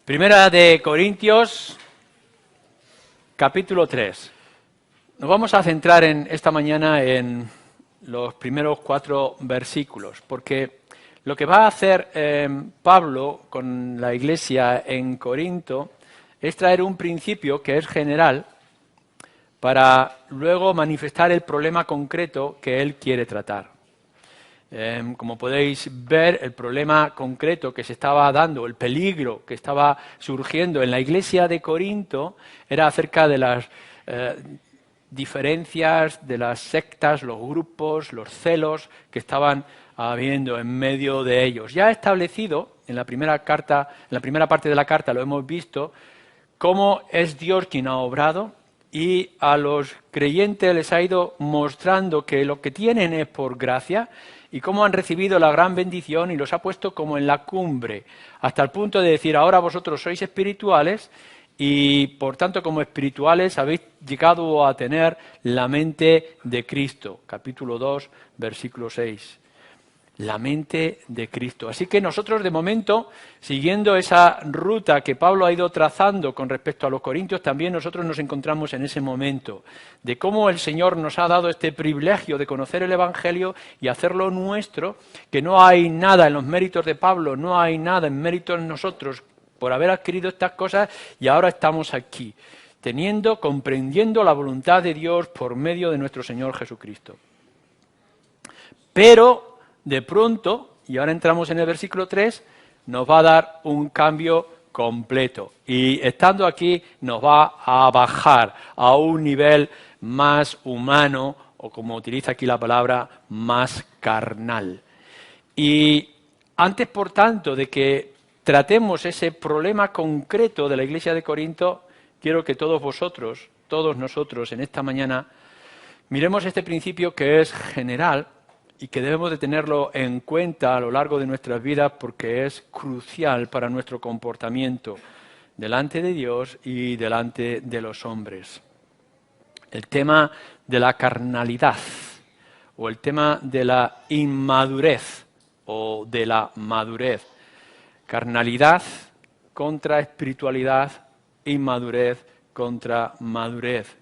Primera de Corintios, capítulo 3. Nos vamos a centrar esta mañana en los primeros 4 versículos, porque lo que va a hacer Pablo con la iglesia en Corinto es traer un principio que es general para luego manifestar el problema concreto que él quiere tratar. Como podéis ver, el problema concreto que se estaba dando, el peligro que estaba surgiendo en la iglesia de Corinto era acerca de las diferencias, de las sectas, los grupos, los celos que estaban habiendo en medio de ellos. Ya establecido en la primera parte de la carta lo hemos visto, cómo es Dios quien ha obrado y a los creyentes les ha ido mostrando que lo que tienen es por gracia y cómo han recibido la gran bendición y los ha puesto como en la cumbre, hasta el punto de decir, ahora vosotros sois espirituales y por tanto como espirituales habéis llegado a tener la mente de Cristo. Capítulo 2, versículo 6. La mente de Cristo. Así que nosotros de momento, siguiendo esa ruta que Pablo ha ido trazando con respecto a los corintios, también nosotros nos encontramos en ese momento de cómo el Señor nos ha dado este privilegio de conocer el Evangelio y hacerlo nuestro, que no hay nada en los méritos de Pablo, no hay nada en mérito en nosotros por haber adquirido estas cosas y ahora estamos aquí, comprendiendo la voluntad de Dios por medio de nuestro Señor Jesucristo. Pero de pronto, y ahora entramos en el versículo 3, nos va a dar un cambio completo. Y estando aquí nos va a bajar a un nivel más humano, o como utiliza aquí la palabra, más carnal. Y antes, por tanto, de que tratemos ese problema concreto de la iglesia de Corinto, quiero que todos nosotros en esta mañana, miremos este principio que es general, y que debemos de tenerlo en cuenta a lo largo de nuestras vidas porque es crucial para nuestro comportamiento delante de Dios y delante de los hombres. El tema de la carnalidad o el tema de la inmadurez o de la madurez. Carnalidad contra espiritualidad, inmadurez contra madurez.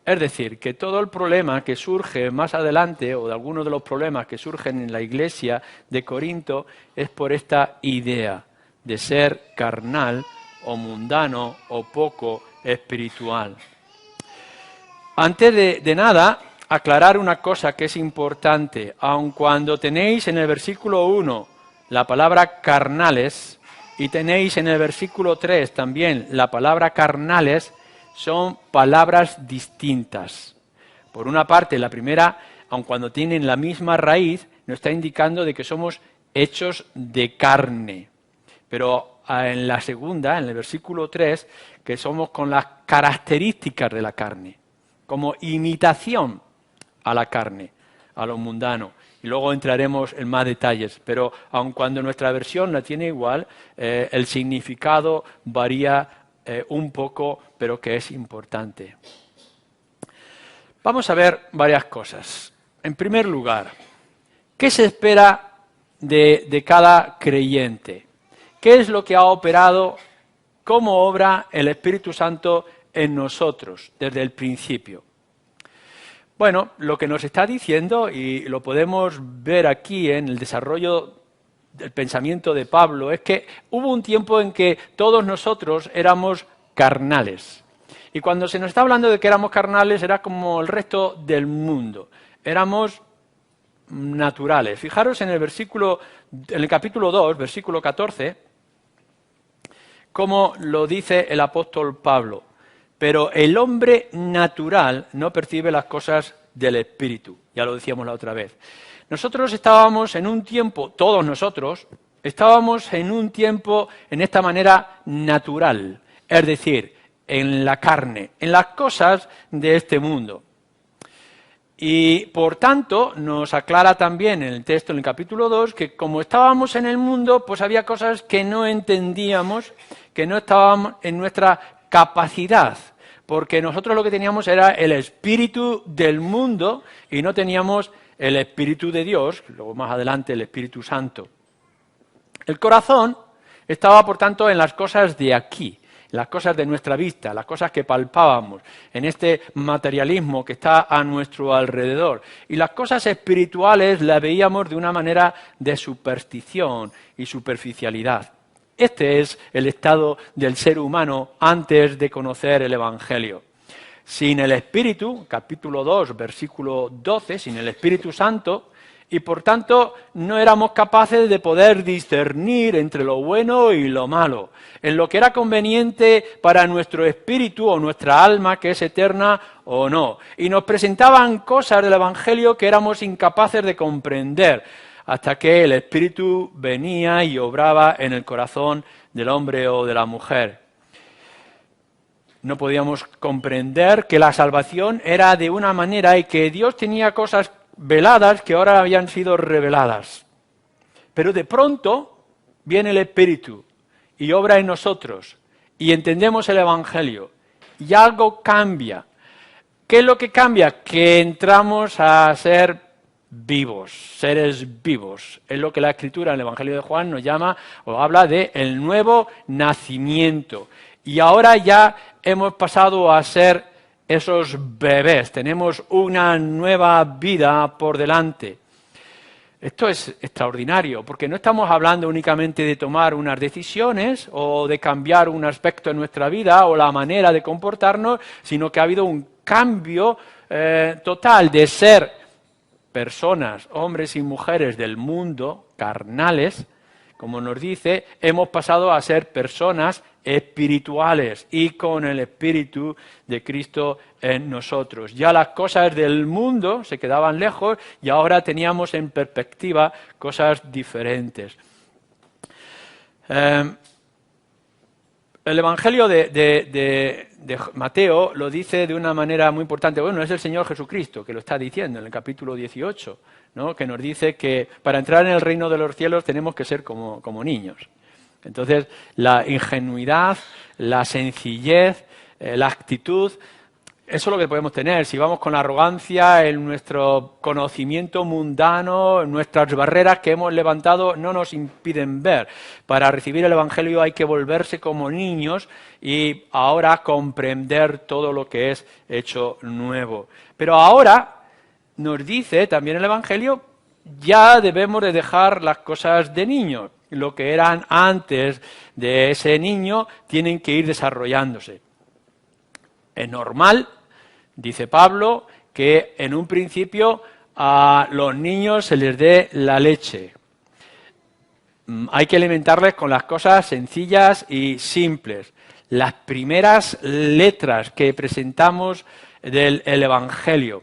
Es decir, que todo el problema que surge más adelante, o de algunos de los problemas que surgen en la iglesia de Corinto, es por esta idea de ser carnal o mundano o poco espiritual. Antes de nada, aclarar una cosa que es importante. Aun cuando tenéis en el versículo 1 la palabra carnales y tenéis en el versículo 3 también la palabra carnales, son palabras distintas. Por una parte, la primera, aun cuando tienen la misma raíz, nos está indicando de que somos hechos de carne. Pero en la segunda, en el versículo 3, que somos con las características de la carne, como imitación a la carne, a lo mundano. Y luego entraremos en más detalles. Pero aun cuando nuestra versión la tiene igual, el significado varía un poco, pero que es importante. Vamos a ver varias cosas. En primer lugar, ¿qué se espera de cada creyente? ¿Qué es lo que ha operado? ¿Cómo obra el Espíritu Santo en nosotros desde el principio? Bueno, lo que nos está diciendo, y lo podemos ver aquí en el desarrollo del pensamiento de Pablo, es que hubo un tiempo en que todos nosotros éramos carnales. Y cuando se nos está hablando de que éramos carnales, era como el resto del mundo. Éramos naturales. Fijaros en el capítulo 2, versículo 14, cómo lo dice el apóstol Pablo. Pero el hombre natural no percibe las cosas del Espíritu. Ya lo decíamos la otra vez. Nosotros estábamos en un tiempo, todos nosotros, estábamos en un tiempo en esta manera natural, es decir, en la carne, en las cosas de este mundo. Y por tanto nos aclara también en el texto, en el capítulo 2, que como estábamos en el mundo, pues había cosas que no entendíamos, que no estaban en nuestra capacidad, porque nosotros lo que teníamos era el espíritu del mundo y no teníamos el Espíritu de Dios, luego más adelante el Espíritu Santo. El corazón estaba, por tanto, en las cosas de aquí, las cosas de nuestra vista, las cosas que palpábamos, en este materialismo que está a nuestro alrededor. Y las cosas espirituales las veíamos de una manera de superstición y superficialidad. Este es el estado del ser humano antes de conocer el Evangelio. Sin el Espíritu, capítulo 2, versículo 12, sin el Espíritu Santo, y por tanto no éramos capaces de poder discernir entre lo bueno y lo malo, en lo que era conveniente para nuestro espíritu o nuestra alma, que es eterna o no. Y nos presentaban cosas del Evangelio que éramos incapaces de comprender, hasta que el Espíritu venía y obraba en el corazón del hombre o de la mujer. No podíamos comprender que la salvación era de una manera y que Dios tenía cosas veladas que ahora habían sido reveladas. Pero de pronto viene el Espíritu y obra en nosotros y entendemos el Evangelio y algo cambia. ¿Qué es lo que cambia? Que entramos a ser vivos, seres vivos. Es lo que la Escritura en el Evangelio de Juan nos llama o habla de el nuevo nacimiento. Y ahora ya hemos pasado a ser esos bebés, tenemos una nueva vida por delante. Esto es extraordinario, porque no estamos hablando únicamente de tomar unas decisiones o de cambiar un aspecto en nuestra vida o la manera de comportarnos, sino que ha habido un cambio total de ser personas, hombres y mujeres del mundo, carnales, como nos dice, hemos pasado a ser personas espirituales y con el Espíritu de Cristo en nosotros. Ya las cosas del mundo se quedaban lejos y ahora teníamos en perspectiva cosas diferentes. El Evangelio de Mateo lo dice de una manera muy importante. Bueno, es el Señor Jesucristo que lo está diciendo en el capítulo 18, ¿no? Que nos dice que para entrar en el reino de los cielos tenemos que ser como niños. Entonces, la ingenuidad, la sencillez, la actitud, eso es lo que podemos tener. Si vamos con arrogancia en nuestro conocimiento mundano, nuestras barreras que hemos levantado no nos impiden ver. Para recibir el Evangelio hay que volverse como niños y ahora comprender todo lo que es hecho nuevo. Pero ahora nos dice también el Evangelio, ya debemos de dejar las cosas de niños. Lo que eran antes de ese niño tienen que ir desarrollándose. Es normal, dice Pablo, que en un principio a los niños se les dé la leche. Hay que alimentarles con las cosas sencillas y simples. Las primeras letras que presentamos del Evangelio.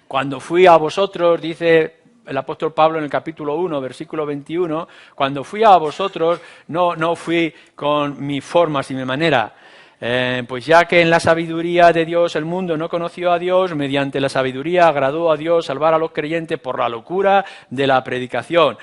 Cuando fui a vosotros, dice el apóstol Pablo en el capítulo 1, versículo 21, cuando fui a vosotros no fui con mi forma y mi manera, pues ya que en la sabiduría de Dios el mundo no conoció a Dios, mediante la sabiduría agradó a Dios salvar a los creyentes por la locura de la predicación.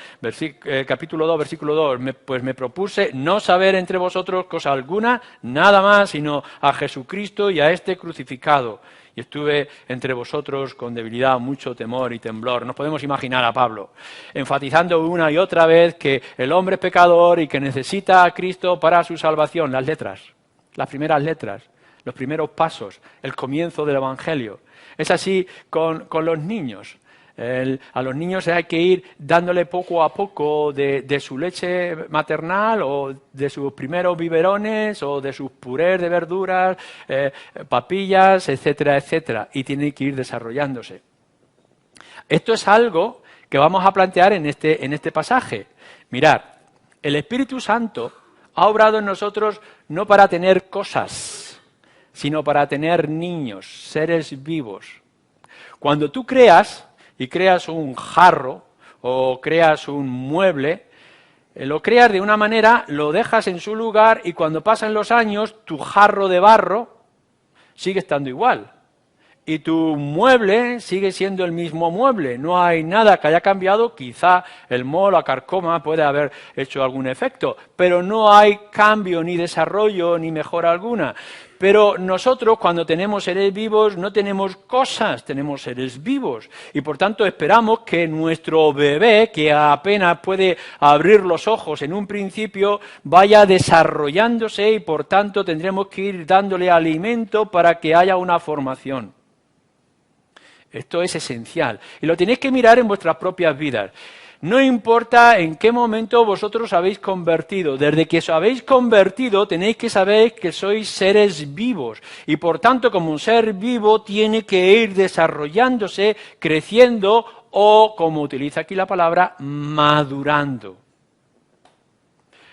Capítulo 2, versículo 2, pues me propuse no saber entre vosotros cosa alguna, nada más, sino a Jesucristo y a este crucificado. Y estuve entre vosotros con debilidad, mucho temor y temblor. Nos podemos imaginar a Pablo enfatizando una y otra vez que el hombre es pecador y que necesita a Cristo para su salvación. Las letras, las primeras letras, los primeros pasos, el comienzo del Evangelio. Es así con los niños. A los niños hay que ir dándole poco a poco de su leche maternal o de sus primeros biberones o de sus purés de verduras, papillas, etcétera, etcétera. Y tienen que ir desarrollándose. Esto es algo que vamos a plantear en este pasaje. Mirad, el Espíritu Santo ha obrado en nosotros no para tener cosas, sino para tener niños, seres vivos. Cuando tú creas un jarro o creas un mueble, lo creas de una manera, lo dejas en su lugar y cuando pasan los años, tu jarro de barro sigue estando igual. y tu mueble sigue siendo el mismo mueble. No hay nada que haya cambiado, quizá el moho, la carcoma puede haber hecho algún efecto, pero no hay cambio, ni desarrollo, ni mejora alguna. Pero nosotros, cuando tenemos seres vivos, no tenemos cosas, tenemos seres vivos. Y por tanto esperamos que nuestro bebé, que apenas puede abrir los ojos en un principio, vaya desarrollándose y por tanto tendremos que ir dándole alimento para que haya una formación. Esto es esencial. Y lo tenéis que mirar en vuestras propias vidas. No importa en qué momento vosotros habéis convertido. Desde que os habéis convertido tenéis que saber que sois seres vivos. Y por tanto, como un ser vivo, tiene que ir desarrollándose, creciendo o, como utiliza aquí la palabra, madurando.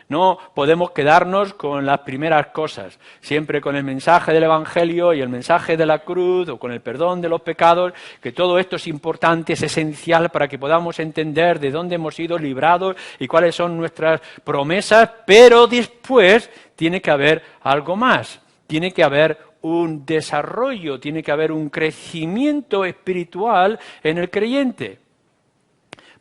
No podemos quedarnos con las primeras cosas, siempre con el mensaje del Evangelio y el mensaje de la cruz o con el perdón de los pecados, que todo esto es importante, es esencial para que podamos entender de dónde hemos sido librados y cuáles son nuestras promesas, pero después tiene que haber algo más, tiene que haber un desarrollo, tiene que haber un crecimiento espiritual en el creyente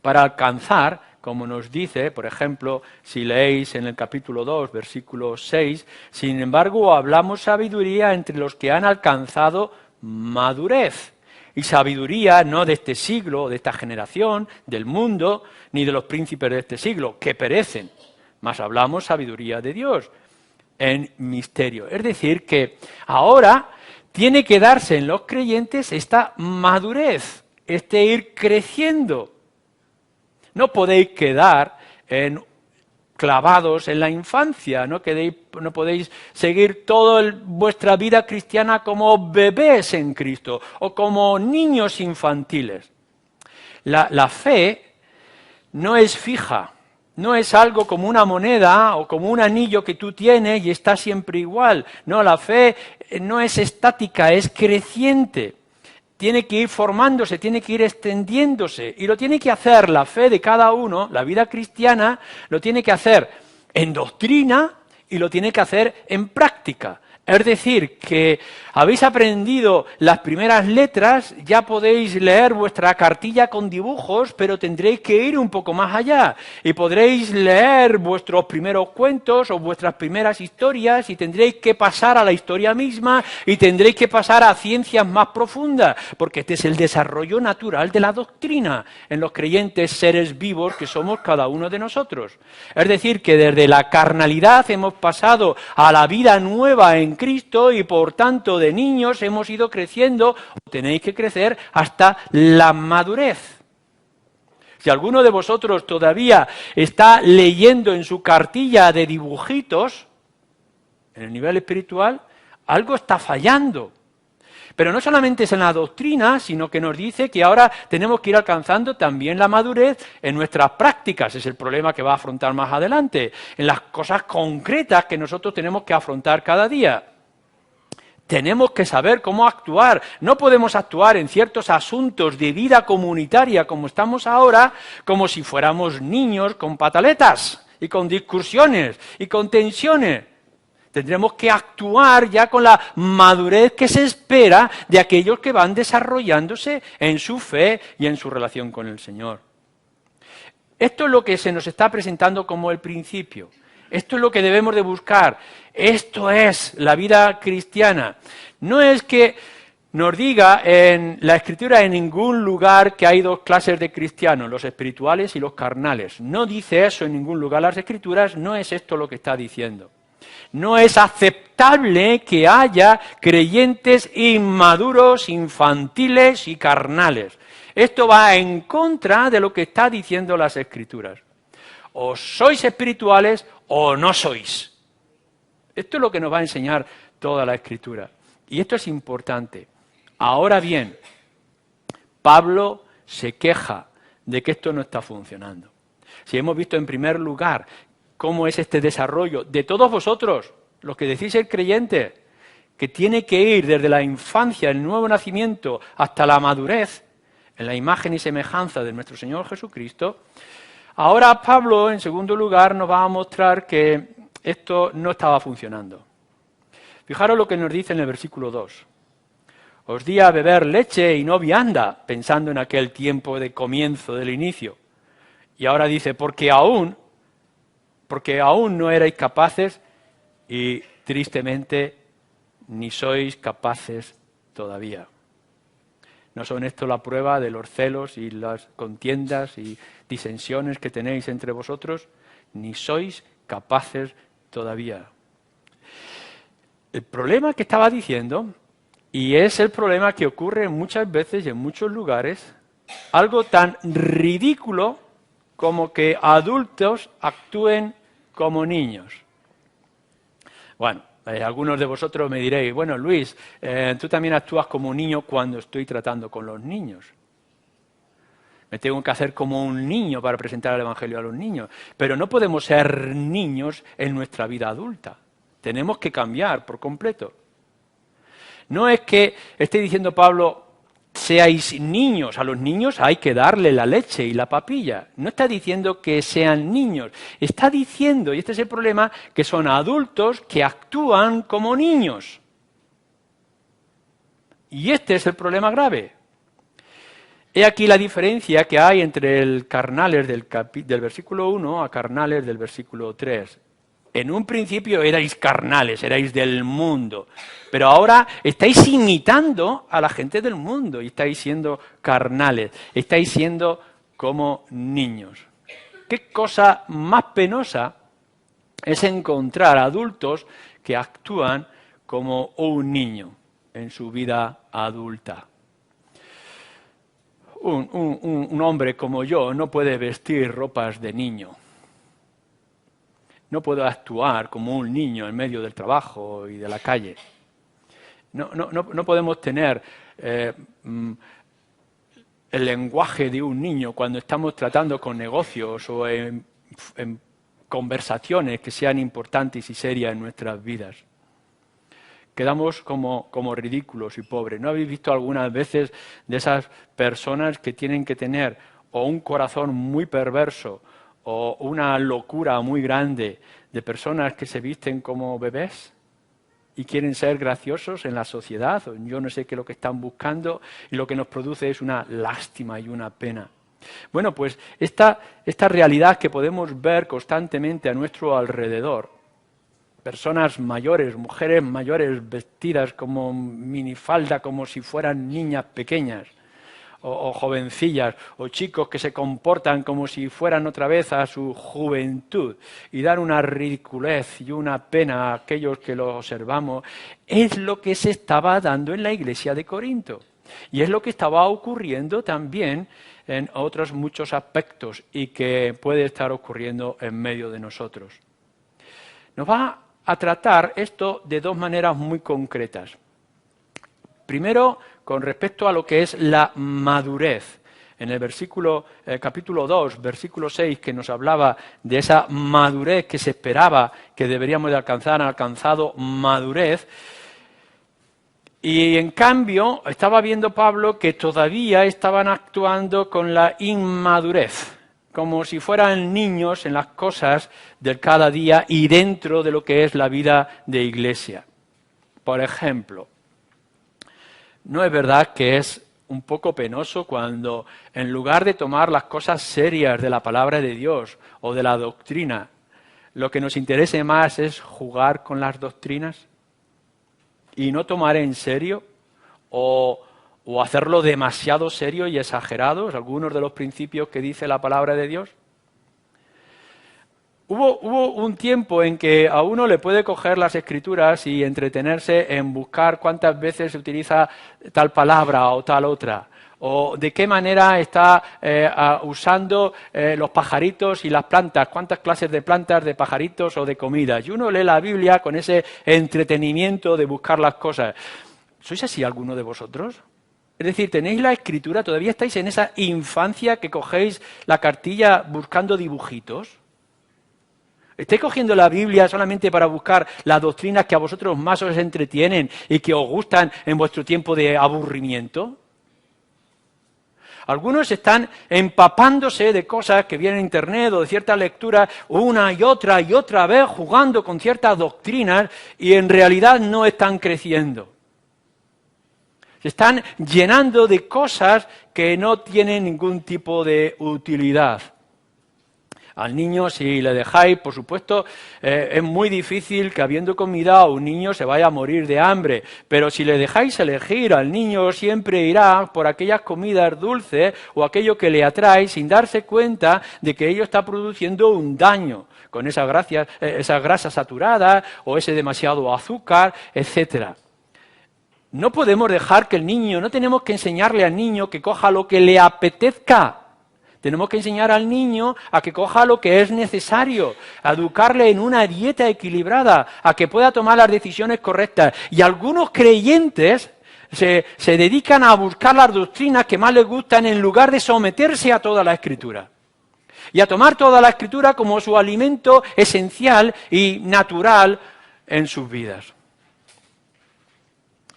para alcanzar, como nos dice, por ejemplo, si leéis en el capítulo 2, versículo 6, sin embargo, hablamos sabiduría entre los que han alcanzado madurez. Y sabiduría no de este siglo, de esta generación, del mundo, ni de los príncipes de este siglo, que perecen. Mas hablamos sabiduría de Dios en misterio. Es decir, que ahora tiene que darse en los creyentes esta madurez, este ir creciendo. No podéis quedar clavados en la infancia, no podéis seguir toda vuestra vida cristiana como bebés en Cristo o como niños infantiles. La fe no es fija, no es algo como una moneda o como un anillo que tú tienes y está siempre igual. No, la fe no es estática, es creciente. Tiene que ir formándose, tiene que ir extendiéndose y lo tiene que hacer la fe de cada uno, la vida cristiana, lo tiene que hacer en doctrina y lo tiene que hacer en práctica. Es decir, que habéis aprendido las primeras letras, ya podéis leer vuestra cartilla con dibujos, pero tendréis que ir un poco más allá. Y podréis leer vuestros primeros cuentos o vuestras primeras historias y tendréis que pasar a la historia misma y tendréis que pasar a ciencias más profundas, porque este es el desarrollo natural de la doctrina en los creyentes seres vivos que somos cada uno de nosotros. Es decir, que desde la carnalidad hemos pasado a la vida nueva en Cristo y por tanto de niños hemos ido creciendo, tenéis que crecer hasta la madurez. Si alguno de vosotros todavía está leyendo en su cartilla de dibujitos, en el nivel espiritual, algo está fallando. Pero no solamente es en la doctrina, sino que nos dice que ahora tenemos que ir alcanzando también la madurez en nuestras prácticas. Es el problema que va a afrontar más adelante, en las cosas concretas que nosotros tenemos que afrontar cada día. Tenemos que saber cómo actuar. No podemos actuar en ciertos asuntos de vida comunitaria como estamos ahora, como si fuéramos niños con pataletas y con discusiones y con tensiones. Tendremos que actuar ya con la madurez que se espera de aquellos que van desarrollándose en su fe y en su relación con el Señor. Esto es lo que se nos está presentando como el principio. Esto es lo que debemos de buscar. Esto es la vida cristiana. No es que nos diga en la Escritura en ningún lugar que hay dos clases de cristianos, los espirituales y los carnales. No dice eso en ningún lugar las Escrituras, no es esto lo que está diciendo. No es aceptable que haya creyentes inmaduros, infantiles y carnales. Esto va en contra de lo que está diciendo las Escrituras. O sois espirituales o no sois. Esto es lo que nos va a enseñar toda la Escritura. Y esto es importante. Ahora bien, Pablo se queja de que esto no está funcionando. Si hemos visto en primer lugar cómo es este desarrollo de todos vosotros, los que decís ser creyentes, que tiene que ir desde la infancia, el nuevo nacimiento, hasta la madurez, en la imagen y semejanza de nuestro Señor Jesucristo. Ahora Pablo, en segundo lugar, nos va a mostrar que esto no estaba funcionando. Fijaros lo que nos dice en el versículo 2. Os di a beber leche y no vianda, pensando en aquel tiempo de comienzo, del inicio. Y ahora dice, porque aún no erais capaces y tristemente ni sois capaces todavía. ¿No son esto la prueba de los celos y las contiendas y disensiones que tenéis entre vosotros? Ni sois capaces todavía. El problema que estaba diciendo, y es el problema que ocurre muchas veces y en muchos lugares, algo tan ridículo como que adultos actúen como niños. Bueno, algunos de vosotros me diréis, bueno, Luis, tú también actúas como un niño cuando estoy tratando con los niños. Me tengo que hacer como un niño para presentar el Evangelio a los niños. Pero no podemos ser niños en nuestra vida adulta. Tenemos que cambiar por completo. No es que esté diciendo Pablo, seáis niños. A los niños hay que darle la leche y la papilla. No está diciendo que sean niños. Está diciendo, y este es el problema, que son adultos que actúan como niños. Y este es el problema grave. He aquí la diferencia que hay entre el carnales del versículo 1 a carnales del versículo 3. En un principio erais carnales, erais del mundo, pero ahora estáis imitando a la gente del mundo y estáis siendo carnales, estáis siendo como niños. ¿Qué cosa más penosa es encontrar adultos que actúan como un niño en su vida adulta? Un hombre como yo no puede vestir ropas de niño. No puedo actuar como un niño en medio del trabajo y de la calle. No podemos tener el lenguaje de un niño cuando estamos tratando con negocios o en conversaciones que sean importantes y serias en nuestras vidas. Quedamos como ridículos y pobres. ¿No habéis visto algunas veces de esas personas que tienen que tener o un corazón muy perverso o una locura muy grande de personas que se visten como bebés y quieren ser graciosos en la sociedad? Yo no sé qué es lo que están buscando y lo que nos produce es una lástima y una pena. Bueno, pues esta realidad que podemos ver constantemente a nuestro alrededor, personas mayores, mujeres mayores vestidas como minifalda, como si fueran niñas pequeñas, o jovencillas, o chicos que se comportan como si fueran otra vez a su juventud y dan una ridiculez y una pena a aquellos que lo observamos, es lo que se estaba dando en la iglesia de Corinto. Y es lo que estaba ocurriendo también en otros muchos aspectos y que puede estar ocurriendo en medio de nosotros. Nos va a tratar esto de dos maneras muy concretas. Primero, con respecto a lo que es la madurez. En el capítulo 2, versículo 6, que nos hablaba de esa madurez que se esperaba que deberíamos de alcanzar, han alcanzado madurez. Y en cambio, estaba viendo Pablo que todavía estaban actuando con la inmadurez, como si fueran niños en las cosas del cada día y dentro de lo que es la vida de iglesia. Por ejemplo, ¿no es verdad que es un poco penoso cuando, en lugar de tomar las cosas serias de la palabra de Dios o de la doctrina, lo que nos interese más es jugar con las doctrinas y no tomar en serio o hacerlo demasiado serio y exagerados algunos de los principios que dice la palabra de Dios? Hubo un tiempo en que a uno le puede coger las Escrituras y entretenerse en buscar cuántas veces se utiliza tal palabra o tal otra, o de qué manera está usando los pajaritos y las plantas, cuántas clases de plantas, de pajaritos o de comidas. Y uno lee la Biblia con ese entretenimiento de buscar las cosas. ¿Sois así alguno de vosotros? Es decir, ¿tenéis la Escritura? ¿Todavía estáis en esa infancia que cogéis la cartilla buscando dibujitos? ¿Estáis cogiendo la Biblia solamente para buscar las doctrinas que a vosotros más os entretienen y que os gustan en vuestro tiempo de aburrimiento? Algunos están empapándose de cosas que vienen en Internet o de ciertas lecturas una y otra vez jugando con ciertas doctrinas y en realidad no están creciendo. Se están llenando de cosas que no tienen ningún tipo de utilidad. Al niño, si le dejáis, por supuesto, es muy difícil que habiendo comida un niño se vaya a morir de hambre, pero si le dejáis elegir, al niño siempre irá por aquellas comidas dulces o aquello que le atrae sin darse cuenta de que ello está produciendo un daño con esas grasas saturadas o ese demasiado azúcar, etcétera. No podemos dejar que el niño, no tenemos que enseñarle al niño que coja lo que le apetezca. Tenemos que enseñar al niño a que coja lo que es necesario, a educarle en una dieta equilibrada, a que pueda tomar las decisiones correctas. Y algunos creyentes se dedican a buscar las doctrinas que más les gustan en lugar de someterse a toda la Escritura. Y a tomar toda la Escritura como su alimento esencial y natural en sus vidas.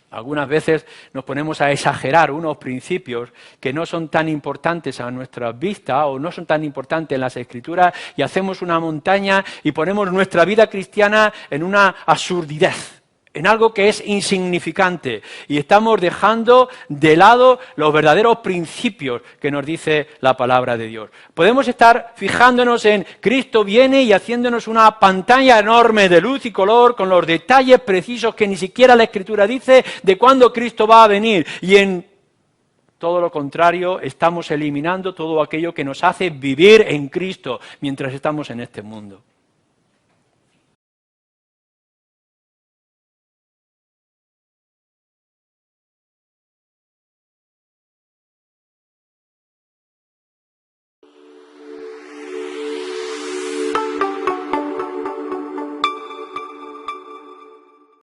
Algunas veces nos ponemos a exagerar unos principios que no son tan importantes a nuestra vista o no son tan importantes en las Escrituras y hacemos una montaña y ponemos nuestra vida cristiana en una absurdidad, en algo que es insignificante y estamos dejando de lado los verdaderos principios que nos dice la palabra de Dios. Podemos estar fijándonos en Cristo viene y haciéndonos una pantalla enorme de luz y color con los detalles precisos que ni siquiera la Escritura dice de cuándo Cristo va a venir y en todo lo contrario estamos eliminando todo aquello que nos hace vivir en Cristo mientras estamos en este mundo.